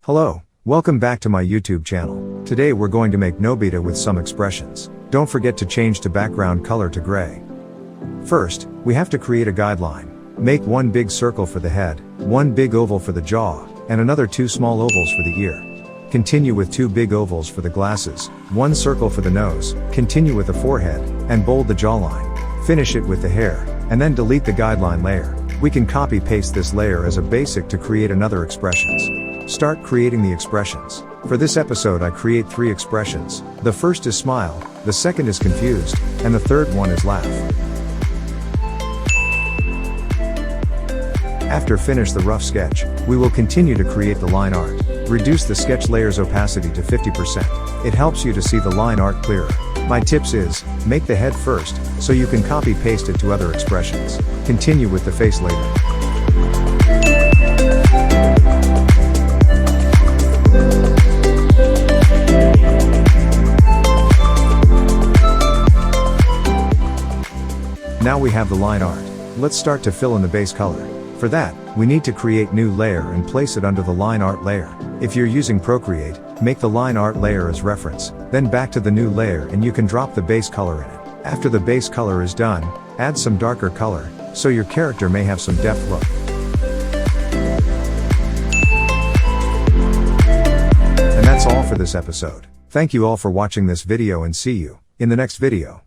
Hello, welcome back to my YouTube channel. Today we're going to make Nobita with some expressions. Don't forget to change to background color to gray. First, we have to create a guideline. Make one big circle for the head, one big oval for the jaw, and another two small ovals for the ear. Continue with two big ovals for the glasses, one circle for the nose, continue with the forehead, and bold the jawline. Finish it with the hair, and then delete the guideline layer. We can copy-paste this layer as a basic to create another expressions. Start creating the expressions. For this episode I create 3 expressions. The first is smile, the second is confused, and the third one is laugh. After finish the rough sketch, we will continue to create the line art. Reduce the sketch layer's opacity to 50%. It helps you to see the line art clearer. My tips is, make the head first, so you can copy-paste it to other expressions. Continue with the face later. Now we have the line art. Let's start to fill in the base color. For that, we need to create new layer and place it under the line art layer. If you're using Procreate, make the line art layer as reference, then back to the new layer and you can drop the base color in it. After the base color is done, add some darker color, so your character may have some depth look. And that's all for this episode. Thank you all for watching this video and see you in the next video.